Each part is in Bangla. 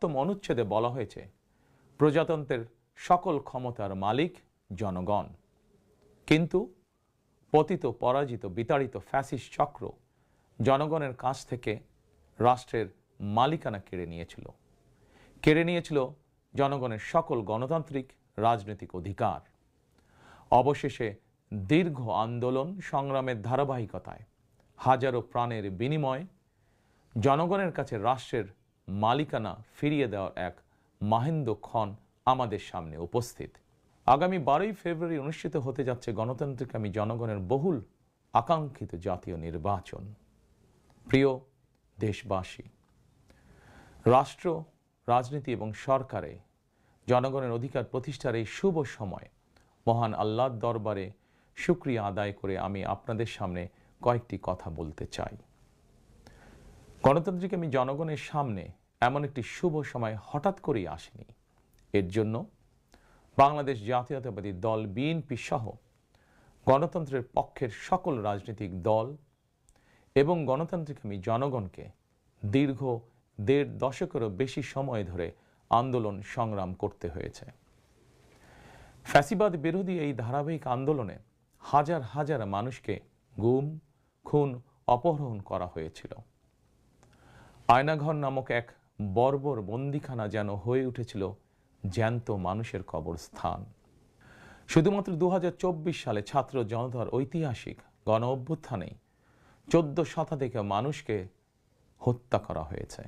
অনুচ্ছেদে বলা হয়েছে প্রজাতন্ত্রের সকল ক্ষমতার মালিক জনগণ। কিন্তু পতিত পরাজিত বিতাড়িত ফ্যাসিস্ট চক্র জনগণের কাছ থেকে রাষ্ট্রের মালিকানা কেড়ে নিয়েছিল জনগণের সকল গণতান্ত্রিক রাজনৈতিক অধিকার। অবশেষে দীর্ঘ আন্দোলন সংগ্রামের ধারাবাহিকতায় হাজারো প্রাণের বিনিময়ে জনগণের কাছে রাষ্ট্রের মালিকানা ফিরিয়ে দেওয়ার এক মাহেন্দ্রক্ষণ আমাদের সামনে উপস্থিত। আগামী 12ই ফেব্রুয়ারি অনুষ্ঠিত হতে যাচ্ছে গণতান্ত্রিকামী জনগণের বহুল আকাঙ্ক্ষিত জাতীয় নির্বাচন। প্রিয় দেশবাসী, রাষ্ট্র, রাজনীতি এবং সরকারে জনগণের অধিকার প্রতিষ্ঠার এই শুভ সময় মহান আল্লাহর দরবারে শুকরিয়া আদায় করে আমি আপনাদের সামনে কয়েকটি কথা বলতে চাই। গণতান্ত্রিকামী জনগণের সামনে এমন একটি শুভ সময় হঠাৎ করেই আসেনি। এর জন্য বাংলাদেশ জাতীয়তাবাদী দল বিএনপি সহ গণতন্ত্রের পক্ষের সকল রাজনৈতিক দল এবং গণতান্ত্রিকামী জনগণকে দীর্ঘ 1.5 দশকেরও বেশি সময় ধরে আন্দোলন সংগ্রাম করতে হয়েছে। ফ্যাসিবাদ বিরোধী এই ধারাবাহিক আন্দোলনে হাজার হাজার মানুষকে গুম, খুন, অপহরণ করা হয়েছিল। আয়নাঘর নামক এক বর্বর বন্দিখানা যেন হয়ে উঠেছিল জ্যান্ত মানুষের কবরস্থান। শুধুমাত্র 2024 সালে ছাত্র জনতার ঐতিহাসিক গণ অভ্যুত্থানে 14 শতাধিক মানুষকে হত্যা করা হয়েছে।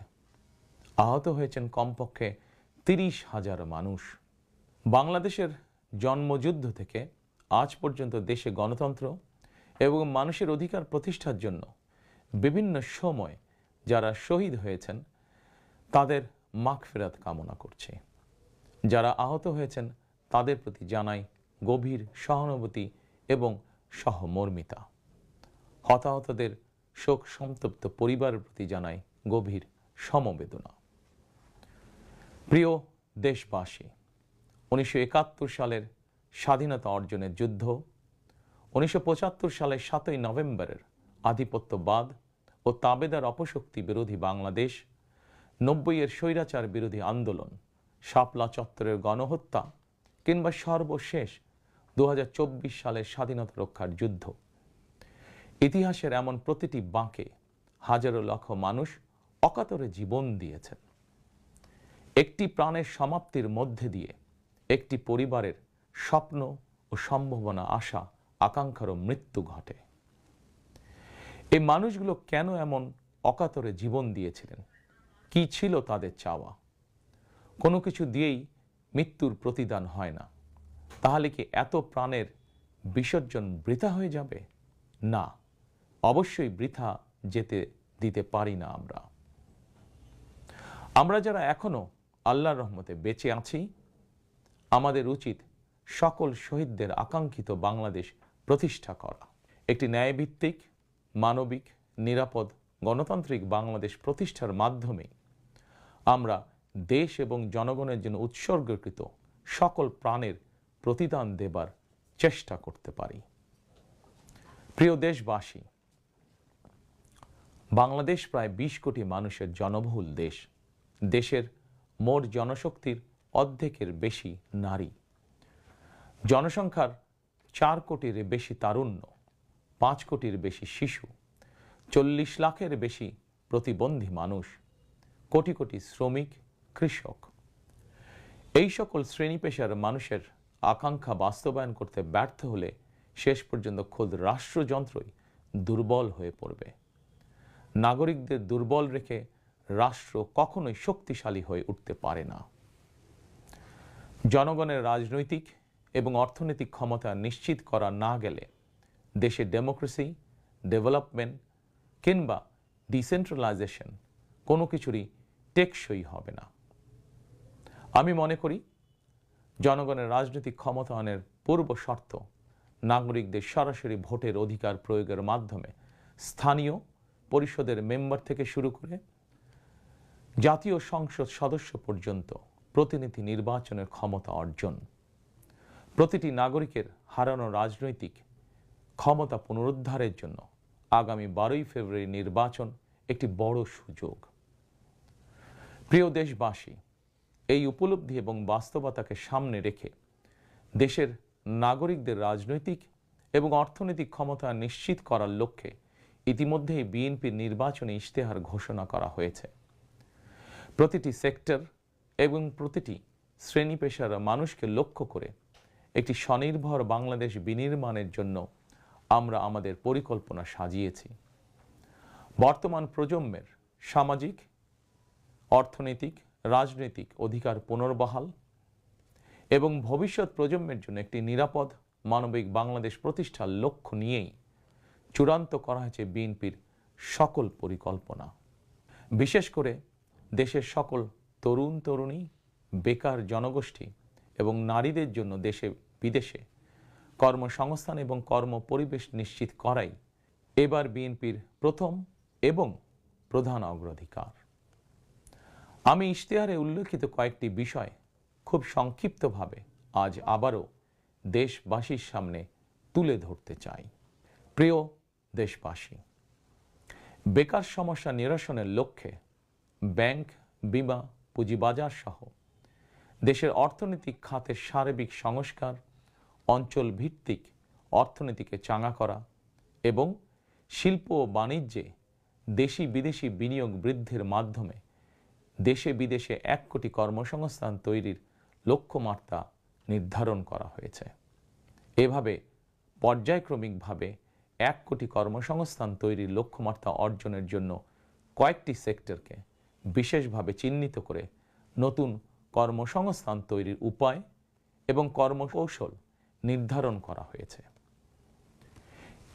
আহত হয়েছেন কমপক্ষে 30,000 মানুষ। বাংলাদেশের জন্মযুদ্ধ থেকে আজ পর্যন্ত দেশে গণতন্ত্র এবং মানুষের অধিকার প্রতিষ্ঠার জন্য বিভিন্ন সময় যারা শহীদ হয়েছেন তাদের মাগফিরাত কামনা করছে। যারা আহত হয়েছেন তাদের প্রতি জানাই গভীর সহানুভূতি এবং সহমর্মিতা। হতাহতদের শোক সন্তপ্ত পরিবারের প্রতি জানাই গভীর সমবেদনা। প্রিয় দেশবাসী, 1971 সালের স্বাধীনতা অর্জনের যুদ্ধ, 1975 সালের 7ই নভেম্বরের আধিপত্যবাদ ও তাবেদার অপশক্তি বিরোধী বাংলাদেশ, 90-এর স্বৈরাচার বিরোধী আন্দোলন, শাপলা চত্বরের গণহত্যা কিংবা সর্বশেষ 2024 সালের স্বাধীনতা রক্ষার যুদ্ধ, ইতিহাসের এমন প্রতিটি বাঁকে হাজারো লক্ষ মানুষ অকাতরে জীবন দিয়েছেন। একটি প্রাণের সমাপ্তির মধ্যে দিয়ে একটি পরিবারের স্বপ্ন ও সম্ভাবনা, আশা আকাঙ্ক্ষারও মৃত্যু ঘটে। এই মানুষগুলো কেন এমন অকাতরে জীবন দিয়েছিলেন? কি ছিল তাদের চাওয়া? কোনো কিছু দিয়েই মৃত্যুর প্রতিদান হয় না। তাহলে কি এত প্রাণের বিসর্জন বৃথা হয়ে যাবে? না, অবশ্যই বৃথা যেতে দিতে পারি না। আমরা যারা এখনো আল্লাহর রহমতে বেঁচে আছি, আমাদের উচিত সকল শহীদদের আকাঙ্ক্ষিত বাংলাদেশ প্রতিষ্ঠা করা। একটি ন্যায়ভিত্তিক, মানবিক, নিরাপদ, গণতান্ত্রিক বাংলাদেশ প্রতিষ্ঠার মাধ্যমে আমরা দেশ এবং জনগণের জন্য উৎসর্গকৃত সকল প্রাণের প্রতিদান দেবার চেষ্টা করতে পারি। প্রিয় দেশবাসী, বাংলাদেশ প্রায় 20 কোটি মানুষের জনবহুল দেশ। দেশের মোট জনশক্তির অর্ধেকের বেশি নারী। জনসংখ্যার 4 কোটির বেশি তারুণ্য, 5 কোটির বেশি শিশু, 40 লাখের বেশি প্রতিবন্ধী মানুষ, কোটি কোটি শ্রমিক, কৃষক। এই সকল শ্রেণী পেশার মানুষের আকাঙ্ক্ষা বাস্তবায়ন করতে ব্যর্থ হলে শেষ পর্যন্ত খোদ রাষ্ট্রযন্ত্রই দুর্বল হয়ে পড়বে। নাগরিকদের দুর্বল রেখে রাষ্ট্র কখনোই শক্তিশালী হয়ে উঠতে পারে না। জনগণের রাজনৈতিক এবং অর্থনৈতিক ক্ষমতা নিশ্চিত করা না গেলে দেশে ডেমোক্রেসি, ডেভেলপমেন্ট কিংবা ডিসেন্ট্রালাইজেশন কোনো কিছুরই টেকসই হবে না। আমি মনে করি জনগণের রাজনৈতিক ক্ষমতায়নের পূর্ব শর্ত নাগরিকদের সরাসরি ভোটের অধিকার প্রয়োগের মাধ্যমে স্থানীয় পরিষদের মেম্বার থেকে শুরু করে জাতীয় সংসদ সদস্য পর্যন্ত প্রতিনিধি নির্বাচনের ক্ষমতা অর্জন। প্রতিটি নাগরিকের হারানো রাজনৈতিক ক্ষমতা পুনরুদ্ধারের জন্য আগামী 12ই ফেব্রুয়ারি নির্বাচন একটি বড় সুযোগ। প্রিয় দেশবাসী, এই উপলব্ধি এবং বাস্তবতাকে সামনে রেখে দেশের নাগরিকদের রাজনৈতিক এবং অর্থনৈতিক ক্ষমতা নিশ্চিত করার লক্ষ্যে ইতিমধ্যেই বিএনপির নির্বাচনী ইশতেহার ঘোষণা করা হয়েছে। প্রতিটি সেক্টর এবং প্রতিটি শ্রেণী পেশার মানুষকে লক্ষ্য করে একটি স্বনির্ভর বাংলাদেশ বিনির্মাণের জন্য আমরা আমাদের পরিকল্পনা সাজিয়েছি। বর্তমান প্রজন্মের সামাজিক, অর্থনৈতিক, রাজনৈতিক অধিকার পুনর্বহাল এবং ভবিষ্যৎ প্রজন্মের জন্য একটি নিরাপদ মানবিক বাংলাদেশ প্রতিষ্ঠার লক্ষ্য নিয়েই চূড়ান্ত করা হয়েছে বিএনপির সকল পরিকল্পনা। বিশেষ করে দেশের সকল তরুণ তরুণী, বেকার জনগোষ্ঠী এবং নারীদের জন্য দেশে বিদেশে কর্মসংস্থান এবং কর্ম পরিবেশ নিশ্চিত করাই এবার বিএনপির প্রথম এবং প্রধান অগ্রাধিকার। আমি ইশতেহারে উল্লেখিত কয়েকটি বিষয় খুব সংক্ষিপ্তভাবে আজ আবারও দেশবাসীর সামনে তুলে ধরতে চাই। প্রিয় দেশবাসী, বেকার সমস্যা নিরসনের লক্ষ্যে ব্যাংক, বিমা, পুঁজিবাজার সহ দেশের অর্থনৈতিক খাতের সার্বিক সংস্কার, অঞ্চল ভিত্তিক অর্থনীতিকে চাঙা করা এবং শিল্প ও বাণিজ্যে দেশি বিদেশি বিনিয়োগ বৃদ্ধির মাধ্যমে দেশে বিদেশে 1 কোটি কর্মসংস্থান তৈরির লক্ষ্যমাত্রা নির্ধারণ করা হয়েছে। এভাবে পর্যায়ক্রমিকভাবে 1 কোটি কর্মসংস্থান তৈরির লক্ষ্যমাত্রা অর্জনের জন্য কয়েকটি সেক্টরকে বিশেষভাবে চিহ্নিত করে নতুন কর্মসংস্থান তৈরির উপায় এবং কর্মকৌশল নির্ধারণ করা হয়েছে।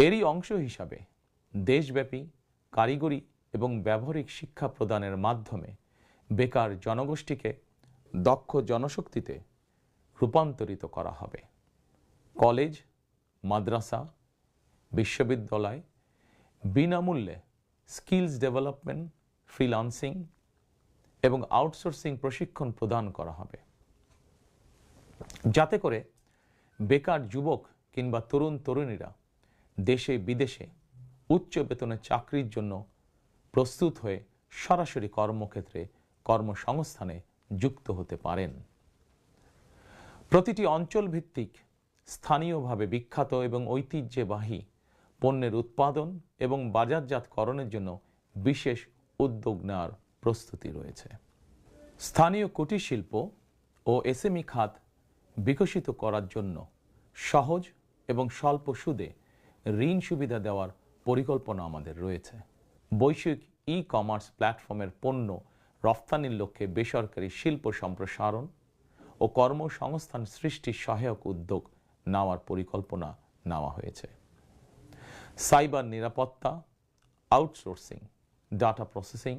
এরই অংশ হিসাবে দেশব্যাপী কারিগরি এবং ব্যবহারিক শিক্ষা প্রদানের মাধ্যমে বেকার জনগোষ্ঠীকে দক্ষ জনশক্তিতে রূপান্তরিত করা হবে। কলেজ, মাদ্রাসা, বিশ্ববিদ্যালয় বিনামূল্যে স্কিলস ডেভেলপমেন্ট, ফ্রিল্যান্সিং এবং আউটসোর্সিং প্রশিক্ষণ প্রদান করা হবে, যাতে করে বেকার যুবক কিংবা তরুণ তরুণীরা দেশে বিদেশে উচ্চ বেতনের চাকরির জন্য প্রস্তুত হয়ে সরাসরি কর্মক্ষেত্রে কর্মসংস্থানে যুক্ত হতে পারেন। প্রতিটি অঞ্চল ভিত্তিক স্থানীয়ভাবে বিখ্যাত এবং ঐতিহ্যবাহী পণ্যের উৎপাদন এবং বাজারজাতকরণের জন্য বিশেষ উদ্যোগ নেওয়ার প্রস্তুতি রয়েছে। স্থানীয় কুটির শিল্প ও এসএমই খাত বিকশিত করার জন্য সহজ এবং স্বল্প সুদে ঋণ সুবিধা দেওয়ার পরিকল্পনা আমাদের রয়েছে। বৈশ্বিক ই-কমার্স প্ল্যাটফর্মের পণ্য রফতানির লক্ষ্যে বেসরকারি শিল্প সম্প্রসারণ ও কর্মসংস্থান সৃষ্টির সহায়ক উদ্যোগ নেওয়ার পরিকল্পনা নেওয়া হয়েছে। সাইবার নিরাপত্তা, outsourcing, data processing,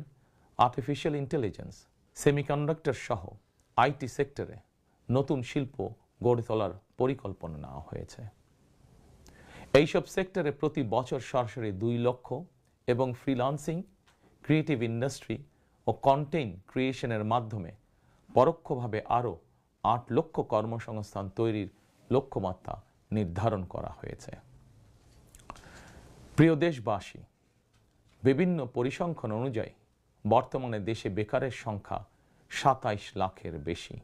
artificial intelligence, semiconductor সহ আইটি সেক্টরে নতুন শিল্প গড়ে তোলার পরিকল্পনা নেওয়া হয়েছে। এইসব সেক্টরে প্রতি বছর সরাসরি 2 লক্ষ এবং ফ্রিল্যান্সিং, ক্রিয়েটিভ ইন্ডাস্ট্রি ও কন্টেন্ট ক্রিয়েশনের মাধ্যমে পরোক্ষভাবে আরও 8 লক্ষ কর্মসংস্থান তৈরির লক্ষ্যমাত্রা নির্ধারণ করা হয়েছে। প্রিয় দেশবাসী, বিভিন্ন পরিসংখ্যান অনুযায়ী বর্তমানে দেশে বেকারের সংখ্যা 27 লাখের বেশি।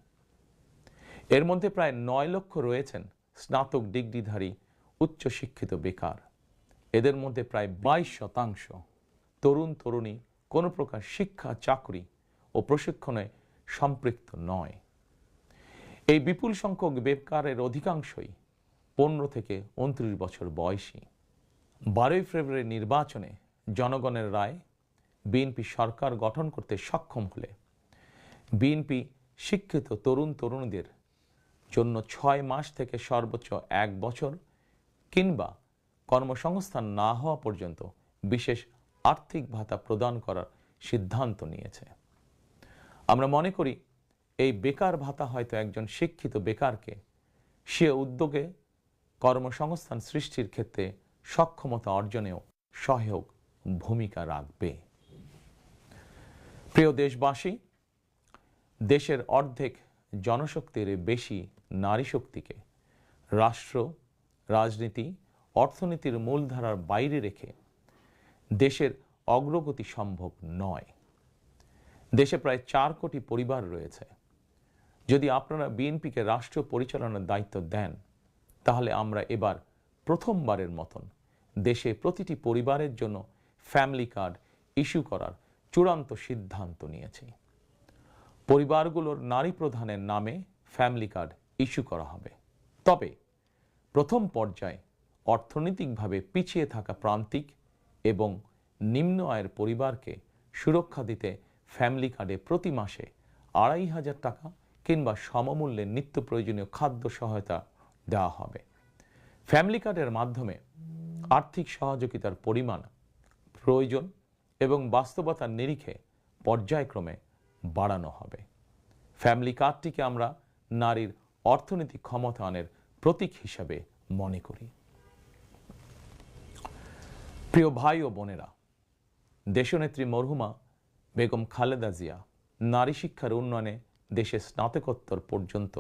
এর মধ্যে প্রায় 9 লক্ষ রয়েছেন স্নাতক ডিগ্রিধারী উচ্চশিক্ষিত বেকার। এদের মধ্যে প্রায় 22% তরুণ তরুণী কোনো প্রকার শিক্ষা, চাকরি ও প্রশিক্ষণে সম্পৃক্ত নয়। এই বিপুল সংখ্যক বেকারের অধিকাংশই 15 থেকে 29 বছর বয়সী। 12 ফেব্রুয়ারি নির্বাচনে জনগণের রায় বিএনপি সরকার গঠন করতে সক্ষম হলে বিএনপি শিক্ষিত তরুণ তরুণীদের জন্য 6 মাস থেকে সর্বোচ্চ 1 বছর কিংবা কর্মসংস্থান না হওয়া পর্যন্ত বিশেষ আর্থিক ভাতা প্রদান করার সিদ্ধান্ত নিয়েছে। আমরা মনে করি এই বেকার ভাতা হয়তো একজন শিক্ষিত বেকারকে সে উদ্যোগে কর্মসংস্থান সৃষ্টির ক্ষেত্রে সক্ষমতা অর্জনেও সহায়ক ভূমিকা রাখবে। প্রিয় দেশবাসী, দেশের অর্ধেক জনশক্তির বেশি নারী শক্তিকে রাষ্ট্র, রাজনীতি, অর্থনীতির মূলধারার বাইরে রেখে দেশের অগ্রগতি সম্ভব নয়। দেশে প্রায় 4 কোটি পরিবার রয়েছে। যদি আপনারা বিএনপিকে রাষ্ট্র পরিচালনার দায়িত্ব দেন, তাহলে আমরা এবার প্রথমবারের মতন দেশে প্রতিটি পরিবারের জন্য ফ্যামিলি কার্ড ইস্যু করার চূড়ান্ত সিদ্ধান্ত নিয়েছি। পরিবারগুলোর নারী প্রধানের নামে ফ্যামিলি কার্ড ইস্যু করা হবে। তবে প্রথম পর্যায়ে অর্থনৈতিকভাবে পিছিয়ে থাকা প্রান্তিক এবং নিম্ন আয়ের পরিবারকে সুরক্ষা দিতে ফ্যামিলি কার্ডে প্রতি মাসে 2,500 টাকা কিংবা সমমূল্যে নিত্য প্রয়োজনীয় খাদ্য সহায়তা দেওয়া হবে। ফ্যামিলি কার্ডের মাধ্যমে আর্থিক সহযোগিতার পরিমাণ, প্রয়োজন এবং বাস্তবতার নিরিখে পর্যায়ক্রমে বাড়ানো হবে। ফ্যামিলি কার্ডটিকে আমরা নারীর অর্থনৈতিক ক্ষমতায়নের প্রতীক হিসাবে মনে করি। প্রিয় ভাই ও বোনেরা, দেশনেত্রী মরহুমা বেগম খালেদা জিয়া নারী শিক্ষার উন্নয়নে দেশে স্নাতকোত্তর পর্যন্ত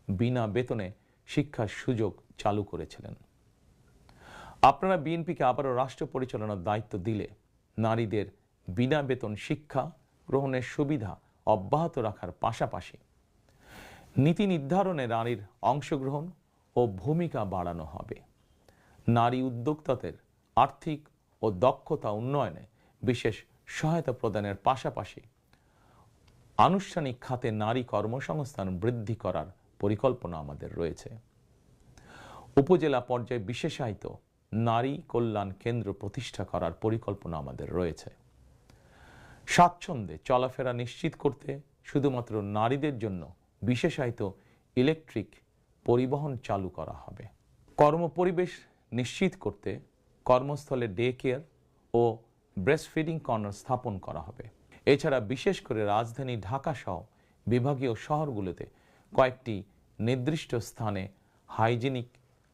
বিনা বেতনে শিক্ষার সুযোগ চালু করেছিলেন। আপনারা বিএনপিকে আবারও রাষ্ট্র পরিচালনার দায়িত্ব দিলে নারীদের বিনা বেতন শিক্ষা গ্রহণের সুবিধা অব্যাহত রাখার পাশাপাশি নীতি নির্ধারণে নারীর অংশগ্রহণ ও ভূমিকা বাড়ানো হবে। নারী উদ্যোক্তাদের আর্থিক ও দক্ষতা উন্নয়নে বিশেষ সহায়তা প্রদানের পাশাপাশি আনুষ্ঠানিক খাতে নারী কর্মসংস্থান বৃদ্ধি করার পরিকল্পনা আমাদের রয়েছে। উপজেলা পর্যায়ে বিশেষায়িত নারী কল্যাণ কেন্দ্র প্রতিষ্ঠা করার পরিকল্পনা আমাদের রয়েছে। স্বাচ্ছন্দ্যে চলাফেরা নিশ্চিত করতে শুধুমাত্র নারীদের জন্য বিশেষায়িত ইলেকট্রিক পরিবহন চালু করা হবে। কর্মপরিবেশ নিশ্চিত করতে কর্মস্থলে ডে কেয়ার ও ব্রেস্টফিডিং কর্নার স্থাপন করা হবে। এছাড়া বিশেষ করে রাজধানী ঢাকা সহ বিভাগীয় শহরগুলোতে কয়েকটি নির্দিষ্ট স্থানে হাইজিনিক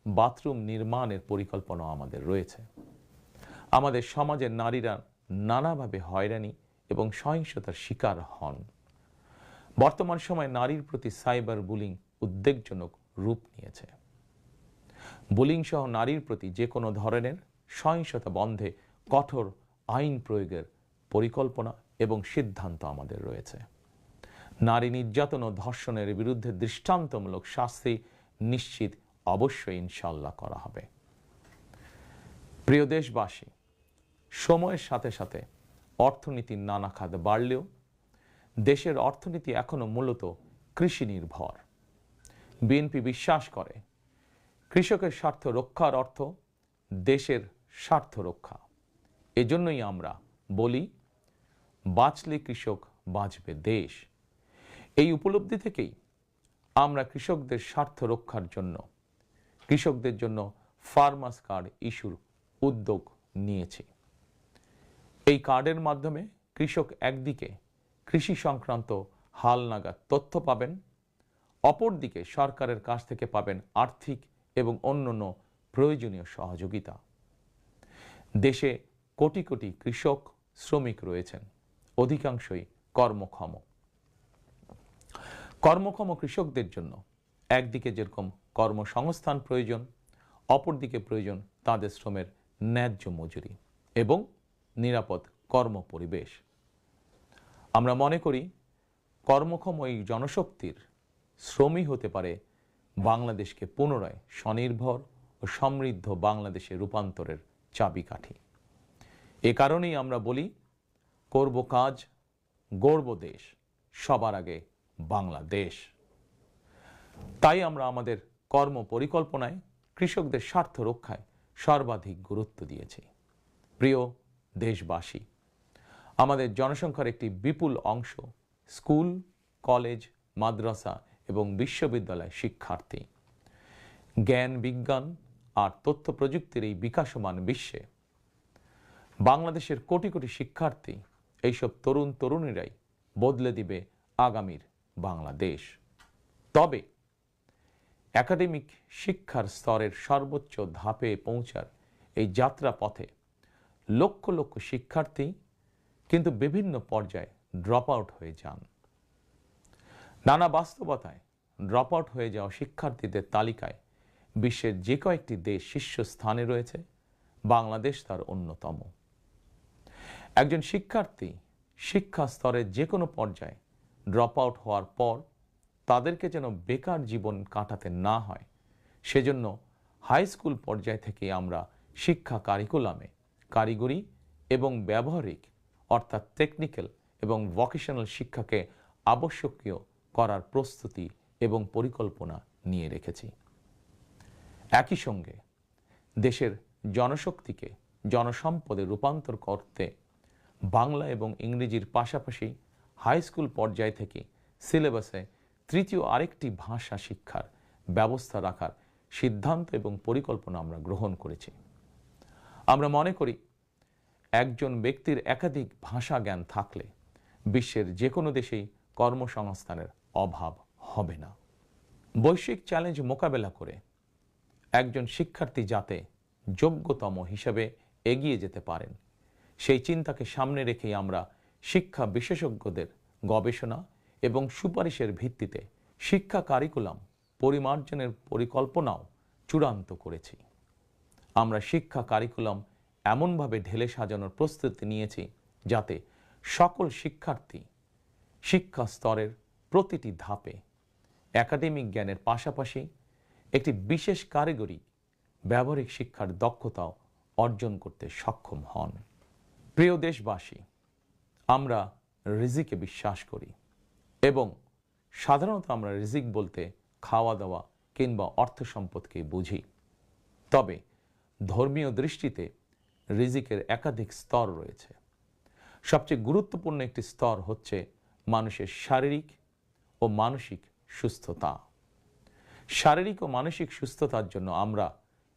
বাথরুম নির্মাণের পরিকল্পনা আমাদের রয়েছে। আমাদের সমাজের নারীরা নানাভাবে হয়রানি এবং সহিংসতার শিকার হন। বর্তমান সময়ে নারীর প্রতি সাইবার বুলিং উদ্বেগজনক রূপ নিয়েছে। বুলিং সহ নারীর প্রতি যে কোনো ধরনের সহিংসতা বন্ধে কঠোর আইন প্রয়োগের পরিকল্পনা এবং সিদ্ধান্ত আমাদের রয়েছে। নারী নির্যাতন ও ধর্ষণের বিরুদ্ধে দৃষ্টান্তমূলক শাস্তি নিশ্চিত অবশ্যই ইনশাআল্লাহ করা হবে। প্রিয় দেশবাসী, সময়ের সাথে সাথে অর্থনীতির নানা খাত বাড়লেও দেশের অর্থনীতি এখনো মূলত কৃষি নির্ভর। বিএনপি বিশ্বাস করে কৃষকের স্বার্থ রক্ষার অর্থ দেশের স্বার্থ রক্ষা। এজন্যই আমরা বলি, বাঁচলে কৃষক বাঁচবে দেশ। এই উপলব্ধি থেকেই আমরা কৃষকদের স্বার্থ রক্ষার জন্য কৃষকদের জন্য ফার্মার্স কার্ড ইস্যুর উদ্যোগ নিয়েছি। এই কার্ডের মাধ্যমে কৃষক একদিকে কৃষি সংক্রান্ত হালনাগাদ তথ্য পাবেন, অপরদিকে সরকারের কাছ থেকে পাবেন আর্থিক এবং অন্যান্য প্রয়োজনীয় সহযোগিতা। দেশে কোটি কোটি কৃষক শ্রমিক রয়েছেন, অধিকাংশই কর্মক্ষম। কর্মক্ষম কৃষকদের জন্য একদিকে যেরকম কর্মসংস্থান প্রয়োজন, অপরদিকে প্রয়োজন তাদের শ্রমের ন্যায্য মজুরি এবং নিরাপদ কর্মপরিবেশ। আমরা মনে করি কর্মক্ষম এই জনশক্তির শ্রমই হতে পারে বাংলাদেশকে পুনরায় স্বনির্ভর ও সমৃদ্ধ বাংলাদেশে রূপান্তরের চাবিকাঠি। এ কারণেই আমরা বলি, করব কাজ, গড়ব দেশ, সবার আগে বাংলাদেশ। তাই আমরা আমাদের কর্ম পরিকল্পনায় কৃষকদের স্বার্থ রক্ষায় সর্বাধিক গুরুত্ব দিয়েছি। প্রিয় দেশবাসী, আমাদের জনসংখ্যার একটি বিপুল অংশ স্কুল, কলেজ, মাদ্রাসা এবং বিশ্ববিদ্যালয় শিক্ষার্থী। জ্ঞান, বিজ্ঞান আর তথ্য প্রযুক্তির এই বিকাশমান বিশ্বে বাংলাদেশের কোটি কোটি শিক্ষার্থী, এইসব তরুণ তরুণীরাই বদলে দিবে আগামীর বাংলাদেশ। তবে একাডেমিক শিক্ষার স্তরের সর্বোচ্চ ধাপে পৌঁছার এই যাত্রা পথে লক্ষ লক্ষ শিক্ষার্থী কিন্তু বিভিন্ন পর্যায়ে ড্রপ আউট হয়ে যান। নানা বাস্তবতায় ড্রপ আউট হয়ে যাওয়া শিক্ষার্থীদের তালিকায় বিশ্বের যে কয়েকটি দেশ শীর্ষস্থানে রয়েছে, বাংলাদেশ তার অন্যতম। একজন শিক্ষার্থী শিক্ষা স্তরের যে কোনো পর্যায়ে ড্রপ আউট হওয়ার পর তাদেরকে যেন বেকার জীবন কাটাতে না হয়, সেজন্য হাই স্কুল পর্যায় থেকে আমরা শিক্ষা কারিকুলামে কারিগরি এবং ব্যবহারিক অর্থাৎ টেকনিক্যাল এবং ভোকেশনাল শিক্ষাকে আবশ্যকীয় করার প্রস্তুতি এবং পরিকল্পনা নিয়ে রেখেছি। একই সঙ্গে দেশের জনশক্তিকে জনসম্পদে রূপান্তর করতে বাংলা এবং ইংরেজির পাশাপাশি হাই স্কুল পর্যায় থেকে সিলেবাসে তৃতীয় আরেকটি ভাষা শিক্ষার ব্যবস্থা রাখার সিদ্ধান্ত এবং পরিকল্পনা আমরা গ্রহণ করেছি। আমরা মনে করি একজন ব্যক্তির একাধিক ভাষা জ্ঞান থাকলে বিশ্বের যে কোনো দেশেই কর্মসংস্থানের অভাব হবে না। বৈশ্বিক চ্যালেঞ্জ মোকাবেলা করে একজন শিক্ষার্থী যাতে যোগ্যতম হিসেবে এগিয়ে যেতে পারেন, সেই চিন্তাকে সামনে রেখেই আমরা শিক্ষা বিশেষজ্ঞদের গবেষণা এবং সুপারিশের ভিত্তিতে শিক্ষা কারিকুলাম পরিমার্জনের পরিকল্পনাও চূড়ান্ত করেছি। আমরা শিক্ষা কারিকুলাম এমনভাবে ঢেলে সাজানোর প্রস্তুতি নিয়েছি যাতে সকল শিক্ষার্থী শিক্ষা স্তরের প্রতিটি ধাপে একাডেমিক জ্ঞানের পাশাপাশি একটি বিশেষ কারিগরি ব্যবহারিক শিক্ষার দক্ষতাও অর্জন করতে সক্ষম হন। প্রিয় দেশবাসী, আমরা রিজিকে বিশ্বাস করি এবং সাধারণত আমরা রিজিক বলতে খাওয়া দাওয়া কিংবা অর্থ সম্পদকে বুঝি। তবে ধর্মীয় দৃষ্টিতে রিজিকের একাধিক স্তর রয়েছে। সবচেয়ে গুরুত্বপূর্ণ একটি স্তর হচ্ছে মানুষের শারীরিক ও মানসিক সুস্থতা। শারীরিক ও মানসিক সুস্থতার জন্য আমরা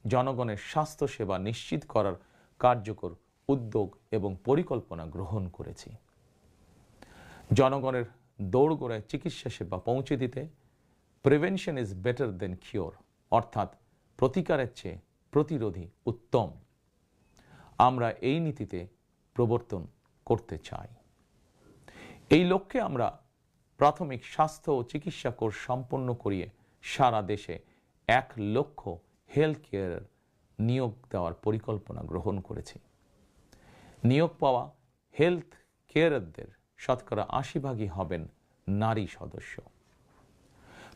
জনগণের স্বাস্থ্য সেবা নিশ্চিত করার কার্যকর উদ্যোগ এবং পরিকল্পনা গ্রহণ করেছি। জনগণের দৌড়গোড়ায় চিকিৎসা সেবা পৌঁছে দিতে prevention is better then cure, অর্থাৎ প্রতিকারের চেয়ে প্রতিরোধী উত্তম। আমরা এই নীতিতে প্রবর্তন করতে চাই। এই লক্ষ্যে আমরা প্রাথমিক স্বাস্থ্য ও চিকিৎসা কোর্স সম্পন্ন করিয়ে সারা দেশে 1 লক্ষ হেলথ কেয়ার নিয়োগ দেওয়ার পরিকল্পনা গ্রহণ করেছি। নিয়োগ পাওয়া হেলথ কেয়ারদের শতকরা 80% হবেন নারী সদস্য।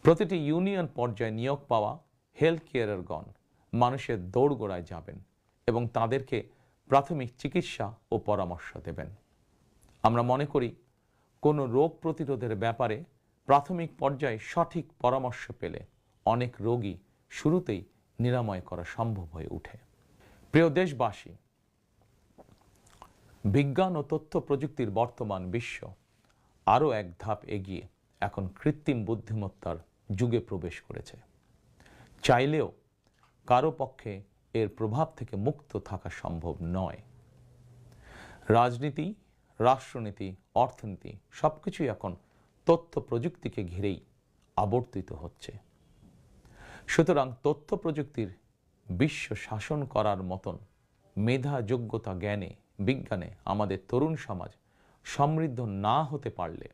প্রতিটি ইউনিয়ন পর্যায়ে নিয়োগ পাওয়া হেলথ কেয়ারগণ মানুষের দৌড়গোড়ায় যাবেন এবং তাদেরকে প্রাথমিক চিকিৎসা ও পরামর্শ দেবেন। আমরা মনে করি কোনো রোগ প্রতিরোধের ব্যাপারে প্রাথমিক পর্যায়ে সঠিক পরামর্শ পেলে অনেক রোগী শুরুতেই নিরাময় করা সম্ভব হয়ে ওঠে। প্রিয় দেশবাসী, বিজ্ঞান ও তথ্য প্রযুক্তির বর্তমান বিশ্ব আরও এক ধাপ এগিয়ে এখন কৃত্রিম বুদ্ধিমত্তার যুগে প্রবেশ করেছে। চাইলেও কারো পক্ষে এর প্রভাব থেকে মুক্ত থাকা সম্ভব নয়। রাজনীতি, রাষ্ট্রনীতি, অর্থনীতি সবকিছুই এখন তথ্য প্রযুক্তিকে ঘিরেই আবর্তিত হচ্ছে। সুতরাং তথ্য প্রযুক্তির বিশ্ব শাসন করার মতন মেধা, যোগ্যতা, জ্ঞানে, বিজ্ঞানে আমাদের তরুণ সমাজ সমৃদ্ধ না হতে পারলে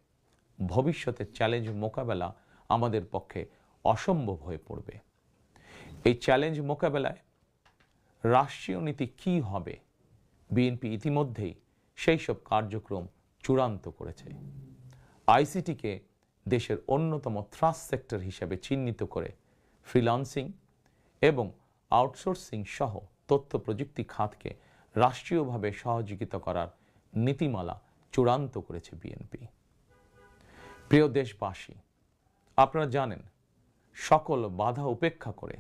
ভবিষ্যতের চ্যালেঞ্জ মোকাবেলা আমাদের পক্ষে অসম্ভব হয়ে পড়বে। এই চ্যালেঞ্জ মোকাবেলায় রাষ্ট্রীয় নীতি কী হবে, বিএনপি ইতিমধ্যেই সেই সব কার্যক্রম চূড়ান্ত করেছে। আইসিটিকে দেশের অন্যতম থ্রাস্ট সেক্টর হিসেবে চিহ্নিত করে ফ্রিল্যান্সিং এবং আউটসোর্সিং সহ তথ্য প্রযুক্তি খাতকে রাষ্ট্রীয়ভাবে সহযোগিতা করার নীতিমালা চূড়ান্ত করেছে বিএনপি। প্রিয় দেশবাসী, আপনারা জানেন সকল বাধা উপেক্ষা করে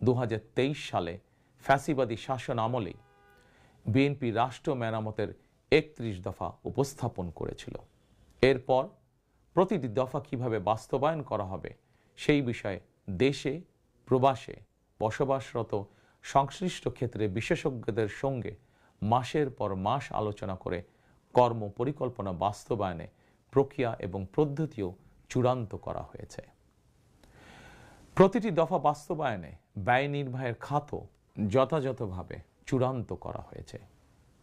2023 সালে ফ্যাসিবাদী শাসন আমলেই বিএনপি রাষ্ট্র মেরামতের 31 দফা উপস্থাপন করেছিল। এরপর প্রতিটি দফা কিভাবে বাস্তবায়ন করা হবে সেই বিষয়ে দেশে প্রবাসে বসবাসরত সংশ্লিষ্ট ক্ষেত্রে বিশেষজ্ঞদের সঙ্গে মাসের পর মাস আলোচনা করে কর্ম পরিকল্পনা বাস্তবায়নে প্রক্রিয়া এবং পদ্ধতিও চূড়ান্ত করা হয়েছে। প্রতিটি দফা বাস্তবায়নে ব্যয় নির্বাহের খাতও যথাযথভাবে চূড়ান্ত করা হয়েছে।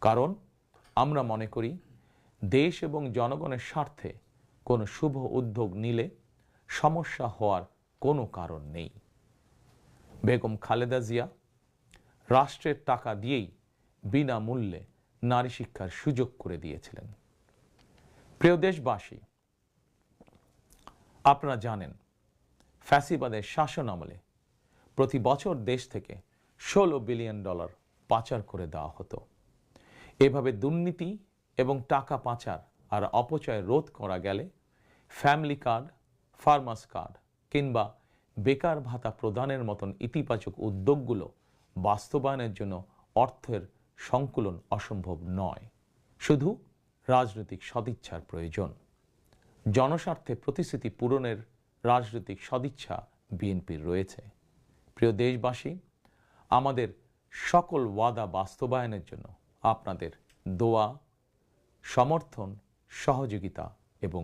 কারণ আমরা মনে করি দেশ এবং জনগণের স্বার্থে কোনো শুভ উদ্যোগ নিলে সমস্যা হওয়ার কোনো কারণ নেই। বেগম খালেদা জিয়া রাষ্ট্রের টাকা দিয়েই বিনামূল্যে নারী শিক্ষার সুযোগ করে দিয়েছিলেন। প্রিয় দেশবাসী, আপনারা জানেন ফ্যাসিবাদের শাসন আমলে প্রতি বছর দেশ থেকে $16 বিলিয়ন পাচার করে দেওয়া হতো। এভাবে দুর্নীতি এবং টাকা পাচার আর অপচয় রোধ করা গেলে ফ্যামিলি কার্ড, ফার্মার্স কার্ড কিংবা বেকার ভাতা প্রদানের মতন ইতিবাচক উদ্যোগগুলো বাস্তবায়নের জন্য অর্থের সংকুলন অসম্ভব নয়। শুধু রাজনৈতিক সদিচ্ছার প্রয়োজন। জনস্বার্থে প্রতিশ্রুতি পূরণের রাজনৈতিক সদিচ্ছা বিএনপির রয়েছে। প্রিয় দেশবাসী, আমাদের সকল ওয়াদা বাস্তবায়নের জন্য আপনাদের দোয়া, সমর্থন, সহযোগিতা এবং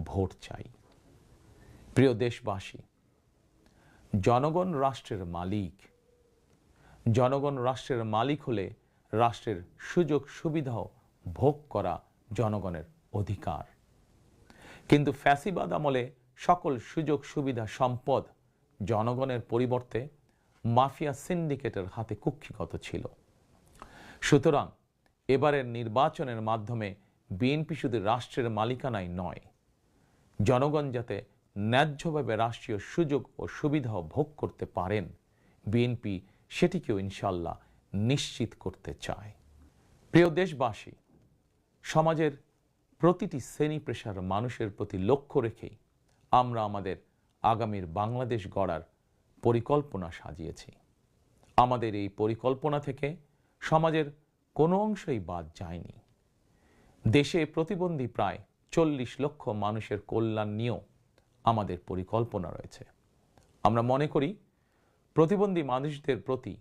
ভোট চাই। প্রিয় দেশবাসী, জনগণ রাষ্ট্রের মালিক। জনগণ রাষ্ট্রের মালিক হলে রাষ্ট্রের সুযোগ সুবিধাও ভোগ করা জনগণের অধিকার। কিন্তু ফ্যাসিবাদ আমলে সকল সুযোগ সুবিধা সম্পদ জনগণের পরিবর্তে মাফিয়া সিন্ডিকেটের হাতে কুক্ষিগত ছিল। সুতরাং এবারের নির্বাচনের মাধ্যমে বিএনপি শুধু রাষ্ট্রের মালিকানাই নয়, জনগণ যাতে ন্যায্যভাবে রাষ্ট্রীয় সুযোগ ও সুবিধাও ভোগ করতে পারেন, বিএনপি সেটিকেও ইনশাল্লাহ নিশ্চিত করতে চায়। প্রিয় দেশবাসী, সমাজের প্রতিটি শ্রেণী পেশার মানুষের প্রতি লক্ষ্য রেখেই আমরা আমাদের আগামীর বাংলাদেশ গড়ার পরিকল্পনা সাজিয়েছি। আমাদের এই পরিকল্পনা থেকে সমাজের কোনো অংশই বাদ যায়নি। দেশে প্রতিবন্ধী প্রায় 40 লক্ষ মানুষের কল্যাণ নিয়েও আমাদের পরিকল্পনা রয়েছে। আমরা মনে করি প্রতিবন্ধী মানুষদের প্রতি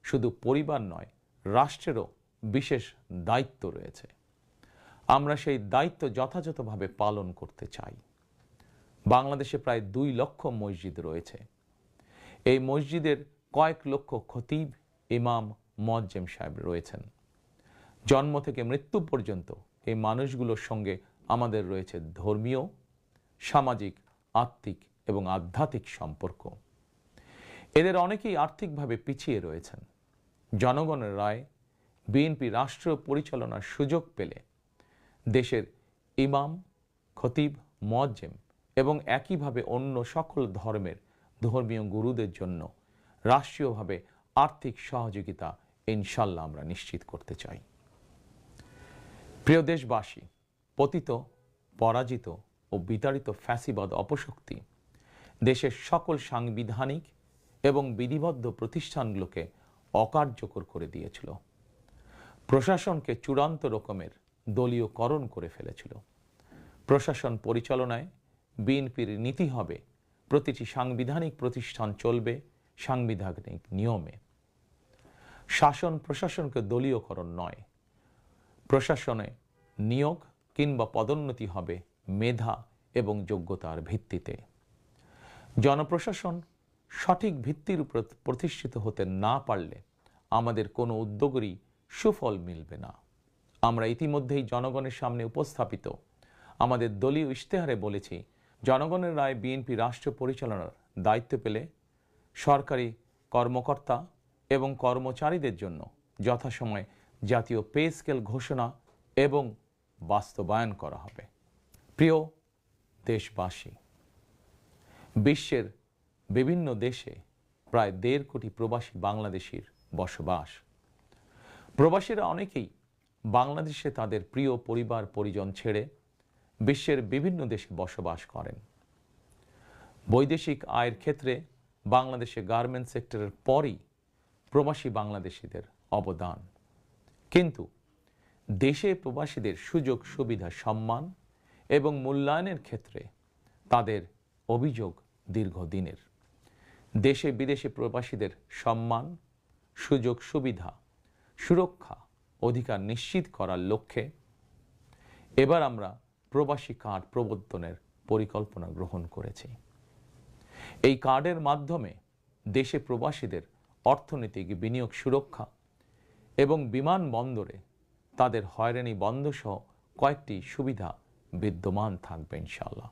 শুধু পরিবার নয়, রাষ্ট্রেরও বিশেষ দায়িত্ব রয়েছে। আমরা সেই দায়িত্ব যথাযথভাবে পালন করতে চাই। বাংলাদেশে প্রায় 2 লক্ষ মসজিদ রয়েছে। এই মসজিদের কয়েক লক্ষ খতিব, ইমাম, মুয়াজ্জিম সাহেব রয়েছেন। জন্ম থেকে মৃত্যু পর্যন্ত এই মানুষগুলোর সঙ্গে আমাদের রয়েছে ধর্মীয়, সামাজিক, আত্মিক এবং আধ্যাত্মিক সম্পর্ক। এদের অনেকেই আর্থিকভাবে পিছিয়ে রয়েছেন। জনগণের রায় বিএনপি রাষ্ট্র পরিচালনার সুযোগ পেলে দেশের ইমাম, খতিব, মুয়াজ্জিম এবং একইভাবে অন্য সকল ধর্মের ধর্মীয় গুরুদের জন্য রাষ্ট্রীয়ভাবে আর্থিক সহযোগিতা ইনশাল্লাহ আমরা নিশ্চিত করতে চাই। প্রিয় দেশবাসী, পতিত, পরাজিত ও বিতাড়িত ফ্যাসিবাদ অপশক্তি দেশের সকল সাংবিধানিক এবং বিধিবদ্ধ প্রতিষ্ঠানগুলোকে অকার্যকর করে দিয়েছিল। প্রশাসনকে চূড়ান্ত রকমের দলীয়করণ করে ফেলেছিল। প্রশাসন পরিচালনায় বিএনপির নীতি হবে প্রতিটি সাংবিধানিক প্রতিষ্ঠান চলবে সাংবিধানিক নিয়মে। শাসন প্রশাসনকে দলীয়করণ নয়। প্রশাসনে নিয়োগ কিংবা পদোন্নতি হবে মেধা এবং যোগ্যতার ভিত্তিতে। জনপ্রশাসন সঠিক ভিত্তির উপর প্রতিষ্ঠিত হতে না পারলে আমাদের কোনো উদ্যোগেরই সুফল মিলবে না। আমরা ইতিমধ্যেই জনগণের সামনে উপস্থাপিত আমাদের দলীয় ইশতেহারে বলেছি, জনগণের রায় বিএনপি রাষ্ট্র পরিচালনার দায়িত্ব পেলে সরকারি কর্মকর্তা এবং কর্মচারীদের জন্য যথাসময়ে জাতীয় পে স্কেল ঘোষণা এবং বাস্তবায়ন করা হবে। প্রিয় দেশবাসী, বিশ্বের বিভিন্ন দেশে প্রায় 1.5 কোটি প্রবাসী বাংলাদেশির বসবাস। প্রবাসীরা অনেকেই বাংলাদেশে তাদের প্রিয় পরিবার পরিজন ছেড়ে বিশ্বের বিভিন্ন দেশে বসবাস করেন। বৈদেশিক আয়ের ক্ষেত্রে বাংলাদেশে গার্মেন্টস সেক্টরের পরই প্রবাসী বাংলাদেশিদের অবদান। কিন্তু দেশে প্রবাসীদের সুযোগ সুবিধা, সম্মান এবং মূল্যায়নের ক্ষেত্রে তাদের অভিযোগ দীর্ঘদিনের। দেশে বিদেশে প্রবাসীদের সম্মান, সুযোগ সুবিধা, সুরক্ষা, অধিকার নিশ্চিত করার লক্ষ্যে এবার আমরা প্রবাসী কার্ড প্রবর্তনের পরিকল্পনা গ্রহণ করেছি। এই কার্ডের মাধ্যমে দেশে প্রবাসীদের অর্থনৈতিক বিনিয়োগ সুরক্ষা এবং বিমানবন্দরে তাদের হয়রানি বন্ধ সহ কয়েকটি সুবিধা বিদ্যমান থাকবে ইনশাআল্লাহ।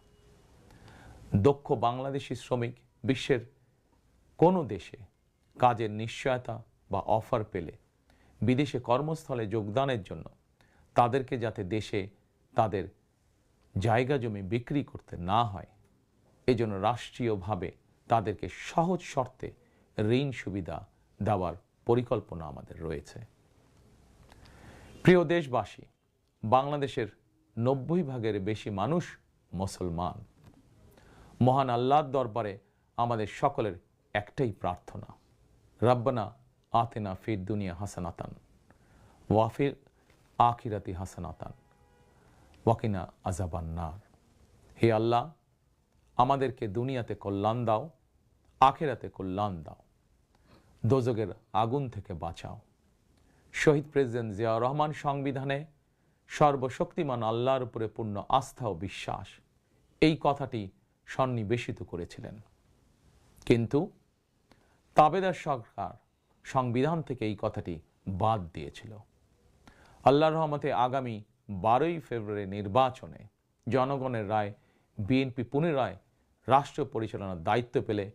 দক্ষ বাংলাদেশি শ্রমিক বিশ্বের কোনো দেশে কাজের নিশ্চয়তা বা অফার পেলে বিদেশে কর্মস্থলে যোগদানের জন্য তাদেরকে যাতে দেশে তাদের জায়গা জমি বিক্রি করতে না হয়, এজন্য রাষ্ট্রীয়ভাবে তাদেরকে সহজ শর্তে ঋণ সুবিধা দেওয়ার পরিকল্পনা আমাদের রয়েছে। প্রিয় দেশবাসী, বাংলাদেশের 90% বেশি মানুষ মুসলমান। মহান আল্লাহর দরবারে আমাদের সকলের একটাই প্রার্থনা, রব্বানা আতিনা ফিদ দুনিয়া হাসানাতান ওয়া ফিল আখিরাতি হাসানাতান ওয়া কিনা আযাবান নার। হে আল্লাহ, আমাদেরকে দুনিয়াতে কল্যাণ দাও, আখিরাতে কল্যাণ দাও, দোজখের আগুন থেকে বাঁচাও। শহীদ প্রেসিডেন্ট জিয়াউর রহমান সংবিধানে সর্বশক্তিমান আল্লাহর উপরে পূর্ণ আস্থা ও বিশ্বাস, এই কথাটি সন্নিবেশিত করেছিলেন। কিন্তু তাবেদার সরকার সংবিধান থেকে এই কথাটি বাদ দিয়েছিল। আল্লাহর রহমতে আগামী 12ই ফেব্রুয়ারি নির্বাচনে জনগণের রায় বিএনপি পুনরায় রাষ্ট্র পরিচালনার দায়িত্ব পেলে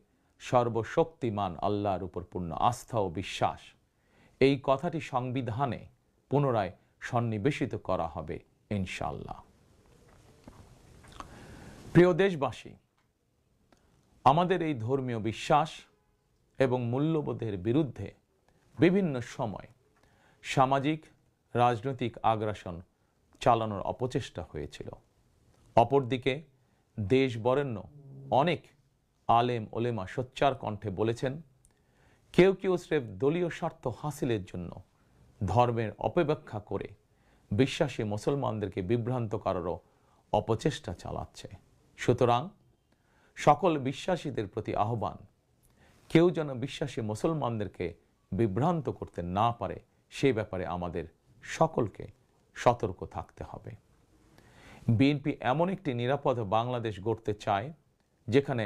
সর্বশক্তিমান আল্লাহর উপর পূর্ণ আস্থা ও বিশ্বাস, এই কথাটি সংবিধানে পুনরায় সন্নিবেশিত করা হবে ইনশাআল্লাহ। প্রিয় দেশবাসী, আমাদের এই ধর্মীয় বিশ্বাস এবং মূল্যবোধের বিরুদ্ধে বিভিন্ন সময় সামাজিক রাজনৈতিক আগ্রাসন চালানোর অপচেষ্টা হয়েছিল। অপরদিকে দেশ বরেণ্য অনেক আলেম ওলেমা সোচ্চার কণ্ঠে বলেছেন, কেউ কেউ স্রেফ দলীয় স্বার্থ হাসিলের জন্য ধর্মের অপব্যাখ্যা করে বিশ্বাসী মুসলমানদেরকে বিভ্রান্ত করারও অপচেষ্টা চালাচ্ছে। সুতরাং সকল বিশ্বাসীদের প্রতি আহ্বান, কেউ যেন বিশ্বাসী মুসলমানদেরকে বিভ্রান্ত করতে না পারে, সে ব্যাপারে আমাদের সকলকে সতর্ক থাকতে হবে। বিএনপি এমন একটি নিরাপদ বাংলাদেশ গড়তে চায় যেখানে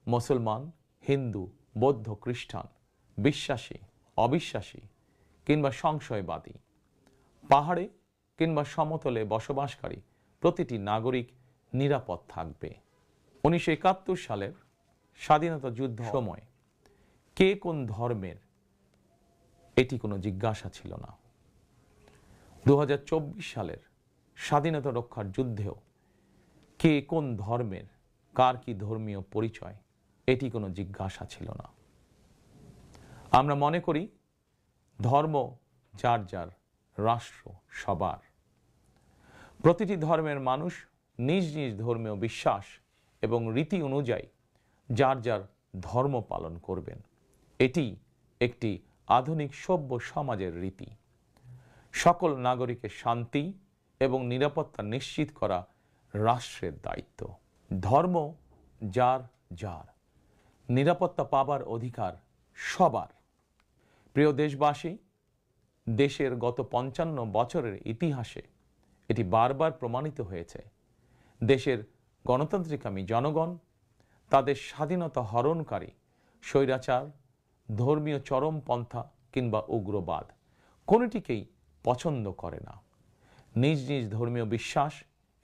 মুসলমান, হিন্দু, বৌদ্ধ, খ্রিস্টান, বিশ্বাসী, অবিশ্বাসী কিংবা সংশয়বাদী, পাহাড়ে কিংবা সমতলে বসবাসকারী প্রতিটি নাগরিক নিরাপদ থাকবে। 1971 সালের স্বাধীনতা যুদ্ধ সময় কে কোন ধর্মের এটি কোনো জিজ্ঞাসা ছিল না। 2024 সালের স্বাধীনতা রক্ষার যুদ্ধেও কে কোন ধর্মের, কার কি ধর্মীয় পরিচয়, এটি কোনো জিজ্ঞাসা ছিল না। আমরা মনে করি ধর্ম যার যার, রাষ্ট্র সবার। প্রতিটি ধর্মের মানুষ নিজ নিজ ধর্মীয় বিশ্বাস এবং রীতি অনুযায়ী যার যার ধর্ম পালন করবেন। এটি একটি আধুনিক সভ্য সমাজের রীতি। সকল নাগরিকের শান্তি এবং নিরাপত্তা নিশ্চিত করা রাষ্ট্রের দায়িত্ব। ধর্ম যার যার, নিরাপত্তা পাবার অধিকার সবার। প্রিয় দেশবাসী, দেশের গত 55 বছরের ইতিহাসে এটি বারবার প্রমাণিত হয়েছে, দেশের গণতান্ত্রিকামী জনগণ তাদের স্বাধীনতা হরণকারী স্বৈরাচার, ধর্মীয় চরমপন্থা কিংবা উগ্রবাদ কোনোটিকেই পছন্দ করে না। নিজ নিজ ধর্মীয় বিশ্বাস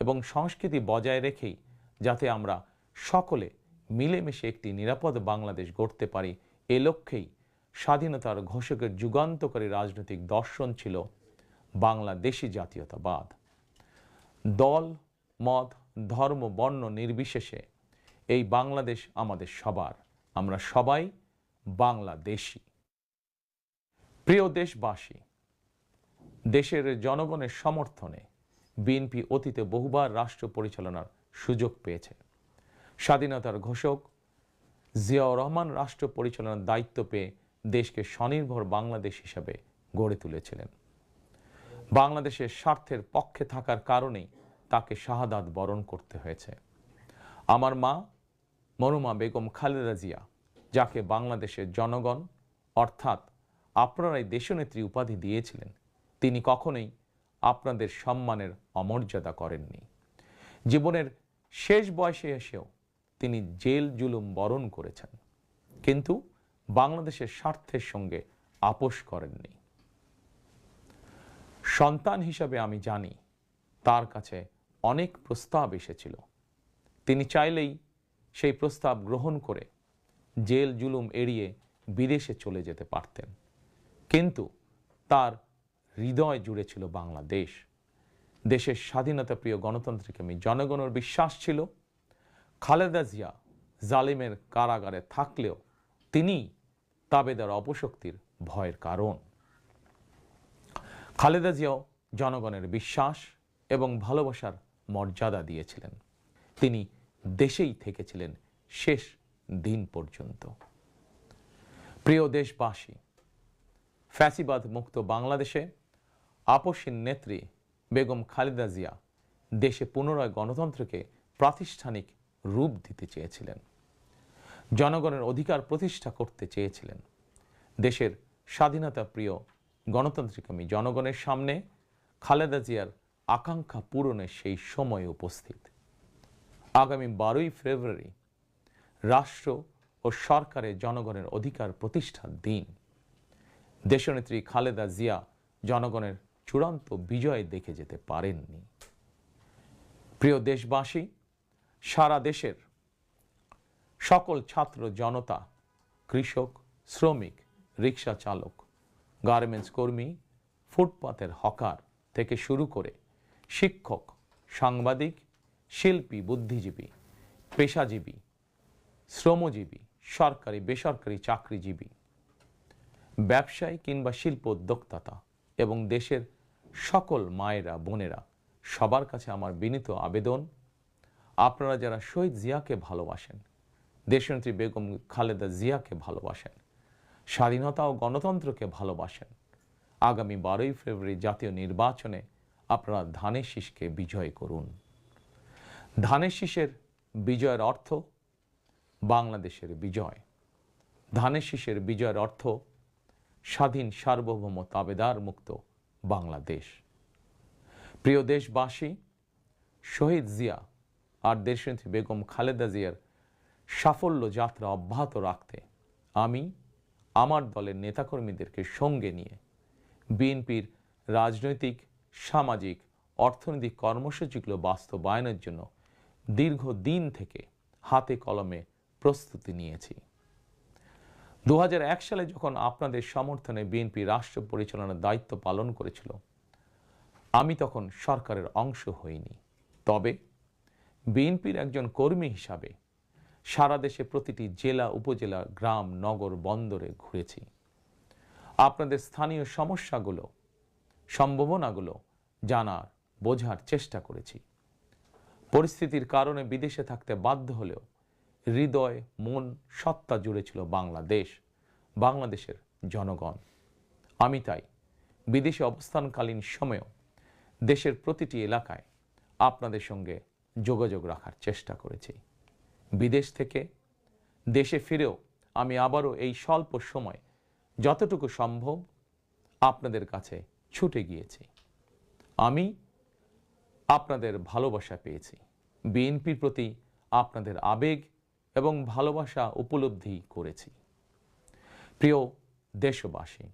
এবং সংস্কৃতি বজায় রেখেই যাতে আমরা সকলে মিলেমিশে একটি নিরাপদ বাংলাদেশ গড়তে পারি, এ লক্ষ্যেই স্বাধীনতার ঘোষকের যুগান্তকারী রাজনৈতিক দর্শন ছিল বাংলাদেশী জাতীয়তাবাদ। দল, মত, ধর্ম, বর্ণ নির্বিশেষে এই বাংলাদেশ আমাদের সবার, আমরা সবাই বাংলাদেশী। প্রিয় দেশবাসী, দেশের জনগণের সমর্থনে বিএনপি অতীতে বহুবার রাষ্ট্র পরিচালনার সুযোগ পেয়েছে। স্বাধীনতার ঘোষক জিয়াউর রহমান রাষ্ট্র পরিচালনার দায়িত্ব পেয়ে দেশকে স্বনির্ভর বাংলাদেশ হিসাবে গড়ে তুলেছিলেন। বাংলাদেশের স্বার্থের পক্ষে থাকার কারণেই তাকে শাহাদাত বরণ করতে হয়েছে। আমার মা মরহুমা বেগম খালেদা জিয়া, যাকে বাংলাদেশের জনগণ অর্থাৎ আপনারাই দেশনেত্রী উপাধি দিয়েছিলেন, তিনি কখনোই আপনাদের সম্মানের অমর্যাদা করেননি। জীবনের শেষ বয়সে এসেও তিনি জেল জুলুম বরণ করেছেন, কিন্তু বাংলাদেশের স্বার্থের সঙ্গে আপোষ করেননি। সন্তান হিসাবে আমি জানি তার কাছে অনেক প্রস্তাব এসেছিল। তিনি চাইলেই সেই প্রস্তাব গ্রহণ করে জেল জুলুম এড়িয়ে বিদেশে চলে যেতে পারতেন, কিন্তু তার হৃদয় জুড়ে ছিল বাংলাদেশ। দেশের স্বাধীনতাপ্রিয় গণতন্ত্রকামী জনগণের বিশ্বাস ছিল খালেদা জিয়া জালিমের কারাগারে থাকলেও তিনি তাবেদার অপশক্তির ভয়ের কারণ। খালেদা জিয়াও জনগণের বিশ্বাস এবং ভালোবাসার মর্যাদা দিয়েছিলেন। তিনি দেশেই থেকেছিলেন শেষ দিন পর্যন্ত। প্রিয় দেশবাসী, ফ্যাসিবাদ মুক্ত বাংলাদেশে আপসীন নেত্রী বেগম খালেদা জিয়া দেশে পুনরায় গণতন্ত্রকে প্রাতিষ্ঠানিক রূপ দিতে চেয়েছিলেন, জনগণের অধিকার প্রতিষ্ঠা করতে চেয়েছিলেন। দেশের স্বাধীনতা প্রিয় গণতন্ত্রকামী জনগণের সামনে খালেদা জিয়ার আকাঙ্ক্ষা পূরণের সেই সময় উপস্থিত। আগামী 12ই ফেব্রুয়ারি রাষ্ট্র ও সরকারের জনগণের অধিকার প্রতিষ্ঠার দিন। দেশনেত্রী খালেদা জিয়া জনগণের চূড়ান্ত বিজয় দেখে যেতে পারেননি। প্রিয় দেশবাসী, সারা দেশের সকল ছাত্র জনতা, কৃষক, শ্রমিক, রিক্সা চালক, গার্মেন্টস কর্মী, ফুটপাতের হকার থেকে শুরু করে শিক্ষক, সাংবাদিক, শিল্পী, বুদ্ধিজীবী, পেশাজীবী, শ্রমজীবী, সরকারি বেসরকারি চাকরিজীবী, ব্যবসায়ী কিংবা শিল্প উদ্যোক্তা এবং দেশের সকল মায়েরা, বোনেরা, সবার কাছে আমার বিনীত আবেদন, আপনারা যারা শহীদ জিয়াকে ভালোবাসেন, দেশনেত্রী বেগম খালেদা জিয়াকে ভালোবাসেন, স্বাধীনতা ও গণতন্ত্রকে ভালোবাসেন, আগামী 12ই ফেব্রুয়ারি জাতীয় নির্বাচনে আপনারা ধানের শীষকে বিজয় করুন। ধানের শীষের বিজয়ের অর্থ বাংলাদেশের বিজয়। ধানের শীষের বিজয়ের অর্থ স্বাধীন, সার্বভৌম, তাবেদার মুক্ত বাংলাদেশ। প্রিয় দেশবাসী, শহীদ জিয়া আর দেশনেত্রী বেগম খালেদা জিয়ার সাফল্য যাত্রা অব্যাহত রাখতে আমি আমার দলের নেতাকর্মীদেরকে সঙ্গে নিয়ে বিএনপির রাজনৈতিক, সামাজিক, অর্থনৈতিক কর্মসূচিগুলো বাস্তবায়নের জন্য দীর্ঘদিন থেকে হাতে কলমে প্রস্তুতি নিয়েছি। 2001 সালে যখন আপনাদের সমর্থনে বিএনপি রাষ্ট্র পরিচালনার দায়িত্ব পালন করেছিল, আমি তখন সরকারের অংশ হইনি। তবে বিএনপির একজন কর্মী হিসাবে সারা দেশে প্রতিটি জেলা, উপজেলা, গ্রাম, নগর, বন্দরে ঘুরেছি। আপনাদের স্থানীয় সমস্যাগুলো, সম্ভাবনাগুলো জানার, বোঝার চেষ্টা করেছি। পরিস্থিতির কারণে বিদেশে থাকতে বাধ্য হলেও হৃদয়, মন, সত্তা জুড়ে ছিল বাংলাদেশ, বাংলাদেশের জনগণ। আমি তাই বিদেশে অবস্থানকালীন সময়েও দেশের প্রতিটি এলাকায় আপনাদের সঙ্গে যোগাযোগ রাখার চেষ্টা করেছি। বিদেশ থেকে দেশে ফিরেও আমি আবারও এই স্বল্প সময় যতটুকু সম্ভব আপনাদের কাছে ছুটে গিয়েছি। আমি আপনাদের ভালোবাসা পেয়েছি, বিএনপির প্রতি আপনাদের আবেগ এবং ভালোবাসা উপলব্ধি করেছি। প্রিয় দেশবাসী,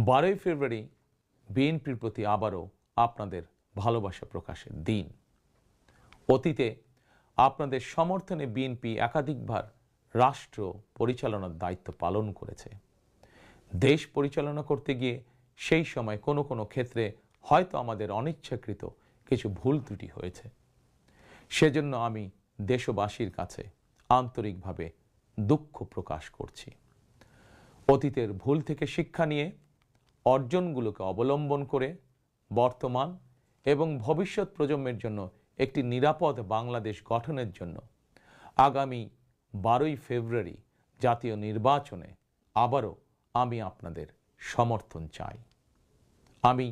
12ই ফেব্রুয়ারি বিএনপির প্রতি আবারও আপনাদের ভালোবাসা প্রকাশের দিন। অতীতে আপনাদের সমর্থনে বিএনপি একাধিকবার রাষ্ট্র পরিচালনার দায়িত্ব পালন করেছে। দেশ পরিচালনা করতে গিয়ে সেই সময় কোনো কোনো ক্ষেত্রে হয়তো আমাদের অনিচ্ছাকৃত কিছু ভুল ত্রুটি হয়েছে। সেজন্য আমি দেশবাসীর কাছে আন্তরিকভাবে দুঃখ প্রকাশ করছি। অতীতের ভুল থেকে শিক্ষা নিয়ে অর্জনগুলোকে অবলম্বন করে বর্তমান এবং ভবিষ্যৎ প্রজন্মের জন্য একটি নিরাপদ বাংলাদেশ গঠনের জন্য আগামী 12ই ফেব্রুয়ারি জাতীয় নির্বাচনে আবারও আমি আপনাদের সমর্থন চাই। আমি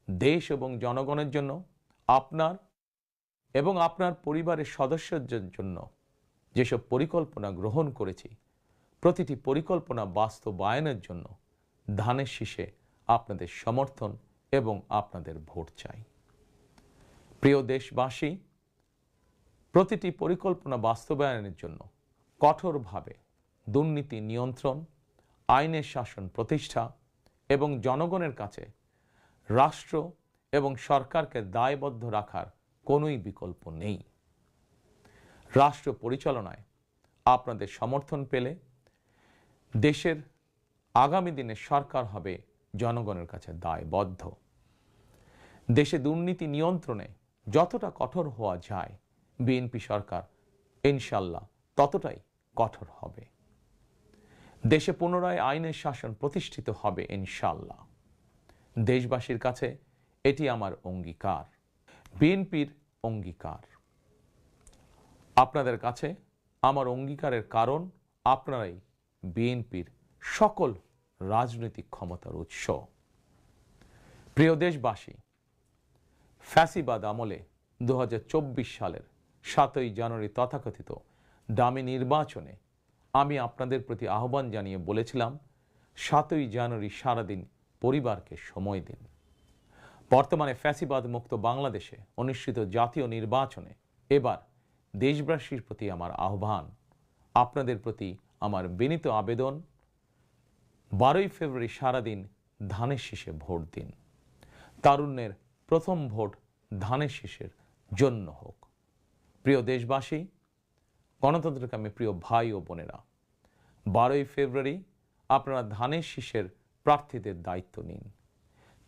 দেশ এবং জনগণের জন্য, আপনার এবং আপনার পরিবারের সদস্যদের জন্য যেসব পরিকল্পনা গ্রহণ করেছি, প্রতিটি পরিকল্পনা বাস্তবায়নের জন্য ধানের শীষে আপনাদের সমর্থন এবং আপনাদের ভোট চাই। প্রিয় দেশবাসী, প্রতিটি পরিকল্পনা বাস্তবায়নের জন্য কঠোরভাবে দুর্নীতি নিয়ন্ত্রণ, আইনের শাসন প্রতিষ্ঠা এবং জনগণের কাছে রাষ্ট্র এবং সরকারকে দায়বদ্ধ রাখার কোনোই বিকল্প নেই। রাষ্ট্র পরিচালনায় আপনাদের সমর্থন পেলে দেশের আগামী দিনের সরকার হবে জনগণের কাছে দায়বদ্ধ। দেশে দুর্নীতি নিয়ন্ত্রণে যতটা কঠোর হওয়া যায় বিএনপি সরকার ইনশাল্লাহ ততটাই কঠোর হবে। দেশে পুনরায় আইনের শাসন প্রতিষ্ঠিত হবে ইনশাল্লাহ। দেশবাসীর কাছে এটি আমার অঙ্গীকার, বিএনপির অঙ্গীকার। আপনাদের কাছে আমার অঙ্গীকারের কারণ আপনারাই বিএনপির সকল রাজনৈতিক ক্ষমতার উৎস। প্রিয় দেশবাসী, ফ্যাসিবাদ আমলে 2024 সালের 7ই জানুয়ারি তথাকথিত দামি নির্বাচনে আমি আপনাদের প্রতি আহ্বান জানিয়ে বলেছিলাম 7ই জানুয়ারি সারাদিন পরিবারকে সময় দিন। বর্তমানে ফ্যাসিবাদ মুক্ত বাংলাদেশে অনুষ্ঠিত জাতীয় নির্বাচনে এবার দেশবাসীর প্রতি আমার আহ্বান, আপনাদের প্রতি আমার বিনীত আবেদন, 12ই ফেব্রুয়ারি সারাদিন ধানের শীষে ভোট দিন। তারুণ্যের প্রথম ভোট ধানের শীষের জন্য হোক। প্রিয় দেশবাসী, গণতন্ত্রকামী প্রিয় ভাই ও বোনেরা, 12ই ফেব্রুয়ারি আপনারা ধানের শীষের প্রার্থীদের দায়িত্ব নিন।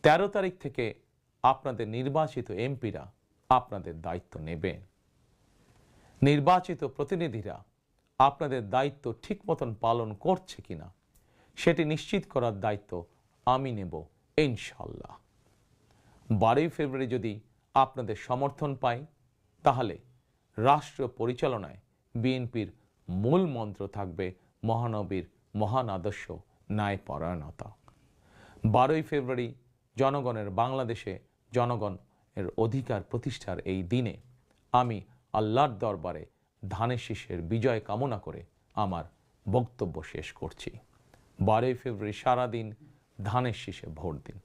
13 তারিখ থেকে আপনাদের নির্বাচিত এমপিরা আপনাদের দায়িত্ব নেবে। নির্বাচিত প্রতিনিধিরা আপনাদের দায়িত্ব ঠিক মতন পালন করছে কিনা সেটি নিশ্চিত করার দায়িত্ব আমি নেব ইনশাল্লাহ। 12ই ফেব্রুয়ারি যদি আপনাদের সমর্থন পাই তাহলে রাষ্ট্র পরিচালনায় বিএনপির মূল মন্ত্র থাকবে মহানবীর মহান আদর্শ ন্যায়পরায়ণতা। 12ই ফেব্রুয়ারি জনগণের বাংলাদেশে জনগণের অধিকার প্রতিষ্ঠার এই দিনে আমি আল্লাহর দরবারে ধানের শীষের বিজয় কামনা করে আমার বক্তব্য শেষ করছি। 12ই ফেব্রুয়ারি সারাদিন ধানের শীষে ভোট দিন।